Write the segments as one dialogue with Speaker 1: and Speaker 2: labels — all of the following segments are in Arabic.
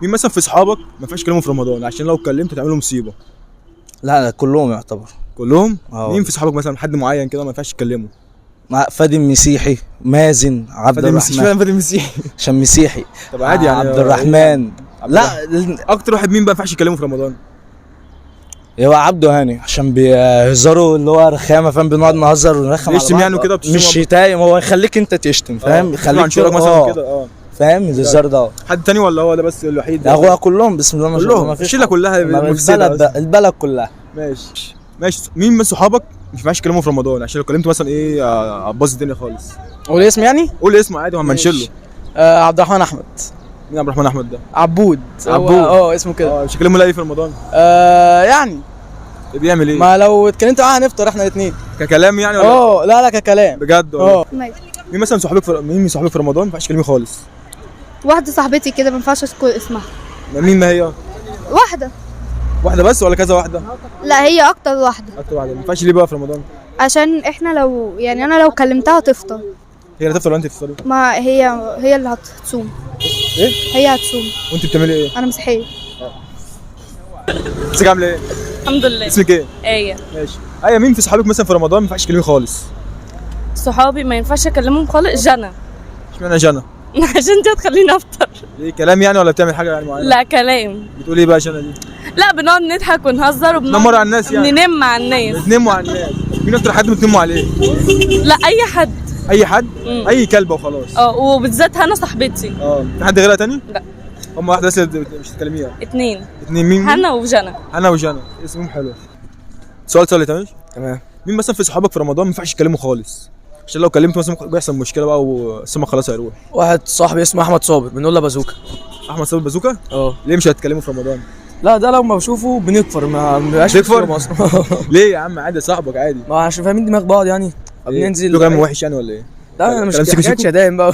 Speaker 1: مين مثلا في اصحابك ما ينفعش تكلمه في رمضان عشان لو اتكلمت هتعمل له مصيبه؟
Speaker 2: لا كلهم يعتبر.
Speaker 1: كلهم؟
Speaker 2: اه.
Speaker 1: مين في اصحابك مثلا حد معين كده ما ينفعش تكلمه؟
Speaker 2: مع فادي مسيحي، مازن، عبد الرحمن.
Speaker 1: اشمعنى فادي مسيحي؟
Speaker 2: عشان مسيحي.
Speaker 1: طب عادي يعني.
Speaker 2: عبد الرحمن. لا
Speaker 1: اكتر واحد مين بقى ما ينفعش يكلمه في رمضان؟
Speaker 2: هو عبده هاني عشان بيهزروا اللي هو رخامه، فاهم؟ بنقعد نهزر ونرخم على بعض.
Speaker 1: يشتم يعني وكده
Speaker 2: مش شتايم، هو يخليك انت تشتم، فاهم؟ يخليك
Speaker 1: تشتم مثلا كده.
Speaker 2: فاهم الهزار ده.
Speaker 1: حد تاني ولا هو ده بس الوحيد؟
Speaker 2: لا هو كلهم بسم الله ما شاء الله.
Speaker 1: كلهم الشله كلها
Speaker 2: البلد كلها.
Speaker 1: ماشي. مين من صحابك مش ينفعش تكلمه في رمضان عشان لو كلمته مثلا ايه هتبوظ الدنيا خالص؟
Speaker 3: قول اسم يعني؟
Speaker 1: قول اسمه عادي وهما نشيله.
Speaker 3: عبد الرحمن احمد.
Speaker 1: مين عبد الرحمن احمد ده؟
Speaker 3: عبود. اسمه كده.
Speaker 1: مش هكلمه لا ايه في رمضان؟
Speaker 3: يعني
Speaker 1: بيعمل ايه؟
Speaker 3: ما لو اتكلمت معاه هنفطر احنا الاثنين.
Speaker 1: ككلام يعني ولا؟
Speaker 3: لا ككلام
Speaker 1: بجد والله. مين مثلا صحابك مين من صحابك في رمضان ما ينفعش تكلميه خالص؟
Speaker 4: واحدة صاحبتي كده ما ينفعش اذكر اسمها.
Speaker 1: مين ما هي؟ واحدة بس ولا كذا واحدة؟
Speaker 4: لا هي اكتر واحدة.
Speaker 1: اكتر واحدة. ما ينفعش ليه بقى في رمضان؟
Speaker 4: عشان احنا لو يعني انا لو كلمتها تفطر.
Speaker 1: هي اللي هتفطر ولا انت تفطري؟
Speaker 4: ما هي اللي هتصوم.
Speaker 1: ايه؟
Speaker 4: هي هتصوم.
Speaker 1: وانت بتعملي ايه؟
Speaker 4: انا مسيحية.
Speaker 1: ازيك عاملة ايه؟
Speaker 5: الحمد لله.
Speaker 1: اسمك ايه؟
Speaker 5: ايه.
Speaker 1: ماشي. ايه مين في صحابك مثلا في رمضان ما ينفعش تكلميه خالص؟
Speaker 5: صحابي ما ينفعش اكلمهم خالص. جنى.
Speaker 1: اشمعنى جنى؟
Speaker 5: عشان انت هتخليني افطر.
Speaker 1: ايه كلام يعني ولا بتعمل حاجة يعني معينة؟
Speaker 5: لا كلام.
Speaker 1: بتقول ايه بقى جنى دي؟
Speaker 5: لا بنقعد نضحك ونهزر
Speaker 1: نمر على الناس يعني.
Speaker 5: ننم على الناس.
Speaker 1: بتنموا على الناس. مين اكتر حد بتنموا عليه؟
Speaker 5: لا اي حد.
Speaker 1: اي حد؟ اي كلبة وخلاص.
Speaker 5: وبالذات هنا صاحبتي.
Speaker 1: في حد غيرها تاني؟
Speaker 5: لا.
Speaker 1: هم واحدة بس اللي مش تكلميها؟
Speaker 5: اتنين
Speaker 1: مين؟
Speaker 5: هنا وجنى.
Speaker 1: هنا وجنى اسمهم حلو. سؤال تمام؟
Speaker 3: تمام.
Speaker 1: مين مثلا في صحابك في رمضان ما ينفعش تكلمه خالص؟ عشان لو كلمته مثلا بيحصل مشكله بقى والسمك خلاص هيروح.
Speaker 3: واحد صاحبي اسمه احمد صابر بنقول له بازوكا.
Speaker 1: احمد صابر بازوكا؟ ليه مش هتكلمه في رمضان؟
Speaker 3: لا ده لو ما بشوفه بنكفر، ما بيبقاش
Speaker 1: بتكفر مصر. ليه يا عم عادي صاحبك عادي.
Speaker 3: ما عشان فاهمين دماغ بعض يعني. بننزل.
Speaker 1: له كلام وحش يعني ولا ايه؟
Speaker 3: لا انا مش حكايه شتايم بقى.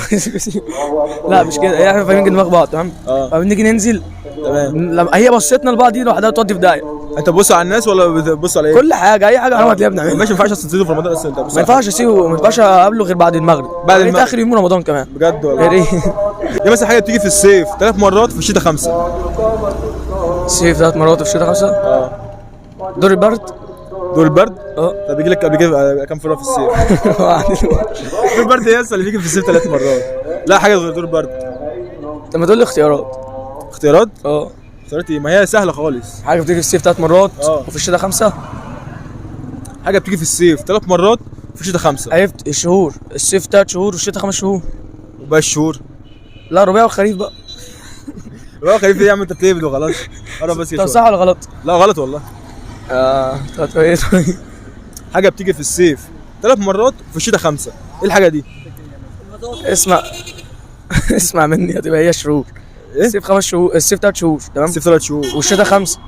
Speaker 3: لا مش كده، احنا فاهمين دماغ بعض تمام. فبنيجي ننزل.
Speaker 1: تمام.
Speaker 3: لما هي بصيتنا لبعض دي لوحدها تودي في داهيه.
Speaker 1: انت بتبص على الناس ولا بتبص على ايه؟
Speaker 3: كل حاجه، اي حاجه حرام هتلاقيها بنعملها.
Speaker 1: ماشي. ما ينفعش اصلا تسيبه في رمضان اصلا. انت
Speaker 3: ما ينفعش اسيبه، ما ينفعش اقابله غير بعد المغرب.
Speaker 1: بعد المغرب
Speaker 3: اخر يوم رمضان كمان.
Speaker 1: بجد والله.
Speaker 3: غير ايه؟
Speaker 1: دي مثلا حاجه بتيجي في الصيف 3 مرات في الشتاء 5.
Speaker 3: الصيف 3 مرات وفي الشتاء 5. دور البرد.
Speaker 1: دور البرد؟ طب بيجي لك قبل كده كام مره في الصيف؟ دور البرد ايه اللي بيجي في الصيف 3 مرات؟ لا حاجه غير دور البرد.
Speaker 3: طب ما تقول لي اختيارات.
Speaker 1: اختيارات؟ اختيارات ايه؟ ما هي سهله خالص.
Speaker 3: حاجه بتيجي في الصيف 3 مرات وفي الشتاء 5.
Speaker 1: حاجه بتيجي في الصيف 3 مرات وفي الشتاء 5.
Speaker 3: عرفت الشهور. الصيف 3 شهور والشتاء 5 شهور.
Speaker 1: وباقي الشهور؟
Speaker 3: لا ربيع وخريف بقى.
Speaker 1: ربيع وخريف ايه يا عم؟ انت بتهبد وخلاص. قرب بس.
Speaker 3: طب صح ولا غلط؟
Speaker 1: لا غلط والله.
Speaker 3: طب ايه طيب؟
Speaker 1: حاجه بتيجي في الصيف 3 مرات وفي الشتاء 5. ايه الحاجه دي؟
Speaker 3: اسمع مني، هتبقى هي شهور.
Speaker 1: ايه؟
Speaker 3: الصيف 5 شهور، الصيف 3 شهور تمام.
Speaker 1: الصيف 3 شهور
Speaker 3: والشتاء 5.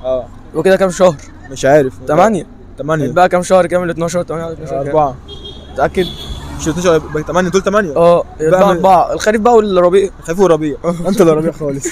Speaker 3: وكده كام شهر؟
Speaker 1: مش عارف.
Speaker 3: 8.
Speaker 1: بقى
Speaker 3: كام شهر كامل؟ 12 8 على 12
Speaker 1: 4.
Speaker 3: متأكد؟
Speaker 1: مش 12 8 دول 8.
Speaker 3: يبقى 4. الخريف بقى والربيع.
Speaker 1: الخريف والربيع. انت اللي ربيع خالص.